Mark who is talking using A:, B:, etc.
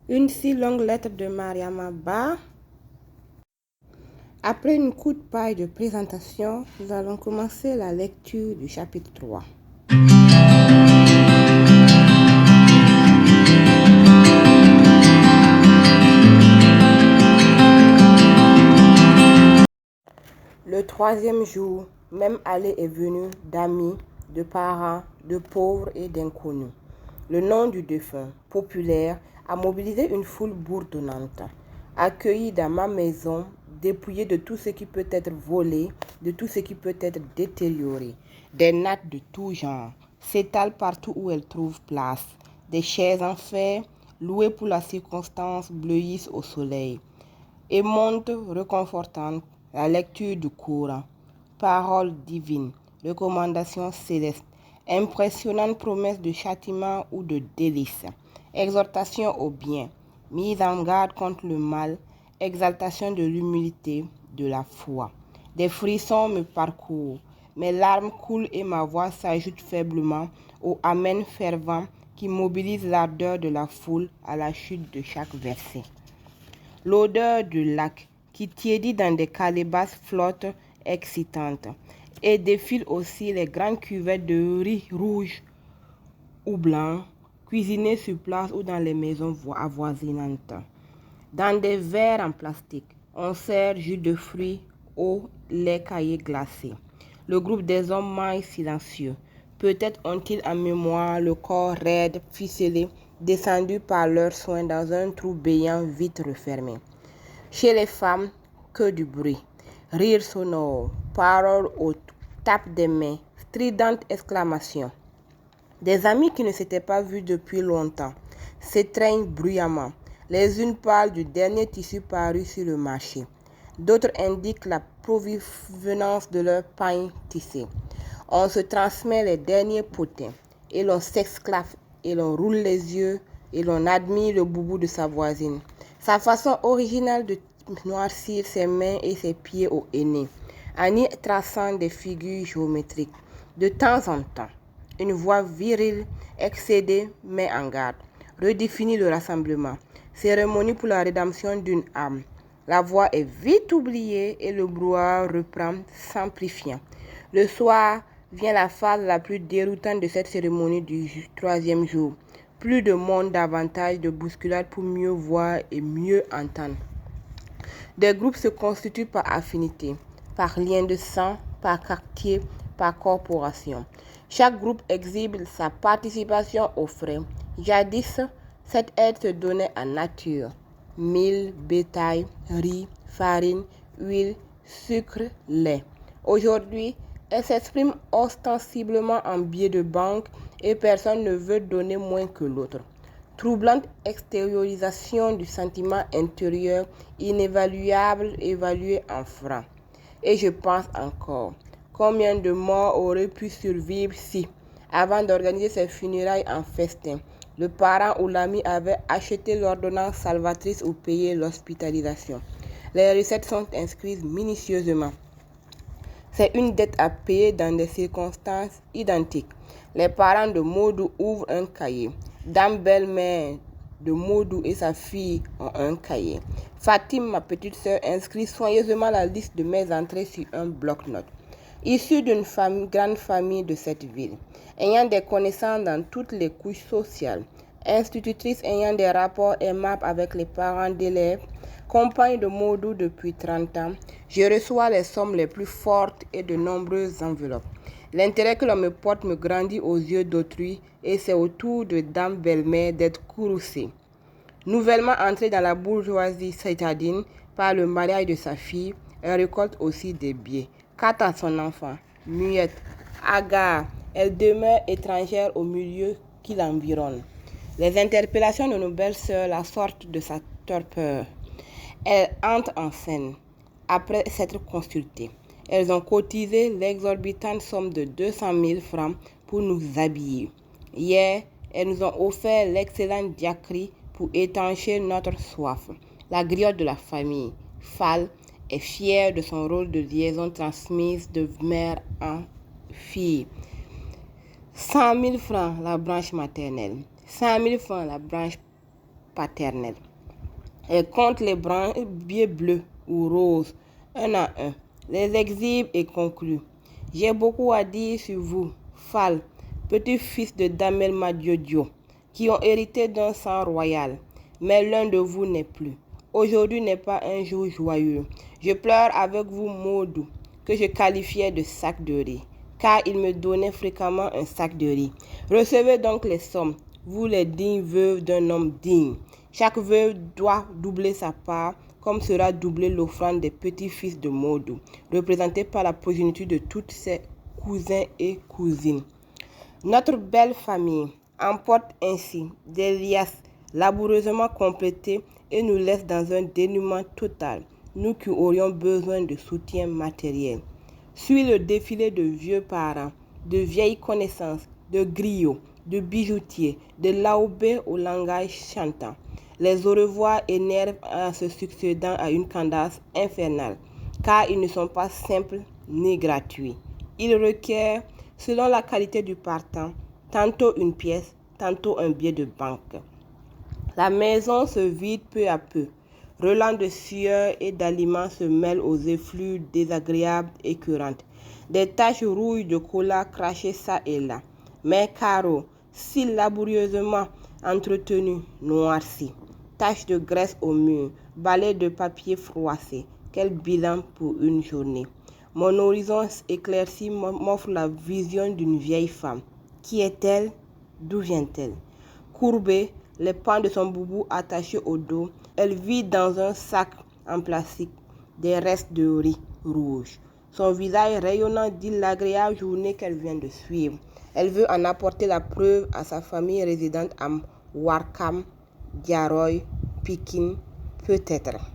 A: Une si longue lettre de Mariama Ba. Après une courte page de présentation, nous allons commencer la lecture du chapitre 3. Le troisième jour, même allée et venue d'amis, de parents, de pauvres et d'inconnus. Le nom du défunt, populaire, a mobilisé une foule bourdonnante. Accueilli dans ma maison, dépouillé de tout ce qui peut être volé, de tout ce qui peut être détérioré. Des nattes de tout genre s'étalent partout où elles trouvent place. Des chaises en fer, louées pour la circonstance, bleuissent au soleil. Émonte réconfortante, la lecture du Coran, paroles divines, recommandations célestes, impressionnante promesse de châtiment ou de délice, exhortation au bien, mise en garde contre le mal, exaltation de l'humilité, de la foi. Des frissons me parcourent, mes larmes coulent et ma voix s'ajoute faiblement au amen fervent qui mobilise l'ardeur de la foule à la chute de chaque verset. L'odeur du lac qui tiédit dans des calebasses flotte excitantes et défile aussi les grandes cuvettes de riz rouge ou blanc cuisinées sur place ou dans les maisons avoisinantes. Dans des verres en plastique, on sert jus de fruits, eau, lait caillé glacé. Le groupe des hommes mange silencieux. Peut-être ont-ils en mémoire le corps raide, ficelé, descendu par leurs soins dans un trou béant vite refermé. Chez les femmes, que du bruit. Rires sonores, paroles hautes, tapes des mains, stridentes exclamations. Des amis qui ne s'étaient pas vus depuis longtemps s'étreignent bruyamment. Les unes parlent du dernier tissu paru sur le marché. D'autres indiquent la provenance de leur pain tissé. On se transmet les derniers potins et l'on s'exclave et l'on roule les yeux et l'on admire le boubou de sa voisine. Sa façon originale de noircir ses mains et ses pieds au henné, en y traçant des figures géométriques. De temps en temps, une voix virile, excédée, met en garde, redéfinit le rassemblement. Cérémonie pour la rédemption d'une âme. La voix est vite oubliée et le brouhaha reprend, s'amplifiant. Le soir vient la phase la plus déroutante de cette cérémonie du troisième jour. Plus de monde, davantage de bousculades pour mieux voir et mieux entendre. Des groupes se constituent par affinité, par lien de sang, par quartier, par corporation. Chaque groupe exhibe sa participation aux frais. Jadis, cette aide se donnait en nature. Mil, bétail, riz, farine, huile, sucre, lait. Aujourd'hui, elle s'exprime ostensiblement en billets de banque et personne ne veut donner moins que l'autre. Troublante extériorisation du sentiment intérieur inévaluable évalué en francs. Et je pense encore, combien de morts auraient pu survivre si, avant d'organiser ses funérailles en festin, le parent ou l'ami avait acheté l'ordonnance salvatrice ou payé l'hospitalisation. Les recettes sont inscrites minutieusement. C'est une dette à payer dans des circonstances identiques. Les parents de Modou ouvrent un cahier. Dame belle-mère de Modou et sa fille ont un cahier. Fatim, ma petite sœur, inscrit soigneusement la liste de mes entrées sur un bloc-notes. Issue d'une grande famille de cette ville, ayant des connaissances dans toutes les couches sociales, institutrice ayant des rapports aimables avec les parents d'élèves, compagne de Modou depuis 30 ans, je reçois les sommes les plus fortes et de nombreuses enveloppes. L'intérêt que l'on me porte me grandit aux yeux d'autrui et c'est au tour de dame belle-mère d'être courroucée. Nouvellement entrée dans la bourgeoisie citadine par le mariage de sa fille, elle récolte aussi des biais. Quant à son enfant, muette, hagard, elle demeure étrangère au milieu qui l'environne. Les interpellations de nos belles-sœurs la sortent de sa torpeur. Elles entrent en scène après s'être consultées. Elles ont cotisé l'exorbitante somme de 200 000 francs pour nous habiller. Hier, elles nous ont offert l'excellente diacrie pour étancher notre soif. La griotte de la famille, Fall, est fière de son rôle de liaison transmise de mère en fille. 100 000 francs la branche maternelle, 100 000 francs la branche paternelle. Elle compte les billets bleus ou roses, un à un, les exhibe et conclut. J'ai beaucoup à dire sur vous, Fall, petit-fils de Damel Madiodio, qui ont hérité d'un sang royal. Mais l'un de vous n'est plus. Aujourd'hui n'est pas un jour joyeux. Je pleure avec vous, Modou, que je qualifiais de sac de riz, car il me donnait fréquemment un sac de riz. Recevez donc les sommes, vous les dignes veuves d'un homme digne. Chaque veuve doit doubler sa part, comme sera doublée l'offrande des petits-fils de Modou, représentés par la progéniture de toutes ses cousins et cousines. Notre belle famille emporte ainsi des liasses laboureusement complétées et nous laisse dans un dénuement total, nous qui aurions besoin de soutien matériel. Suit le défilé de vieux parents, de vieilles connaissances, de griots, de bijoutiers, de laobés au langage chantant. Les au revoir énervent en se succédant à une cadence infernale, car ils ne sont pas simples ni gratuits. Ils requièrent, selon la qualité du partant, tantôt une pièce, tantôt un billet de banque. La maison se vide peu à peu. Relents de sueur et d'aliments se mêlent aux effluves désagréables et écœurantes. Des taches rouges de cola crachées çà et là. Mais carreaux, si laborieusement entretenus, noircis. Taches de graisse au mur, balais de papier froissé. Quel bilan pour une journée. Mon horizon éclairci m'offre la vision d'une vieille femme. Qui est-elle? D'où vient-elle? Courbée, les pans de son boubou attachés au dos, elle vit dans un sac en plastique des restes de riz rouge. Son visage rayonnant dit l'agréable journée qu'elle vient de suivre. Elle veut en apporter la preuve à sa famille résidente à Warkam, Diaroy, Pikine, peut-être.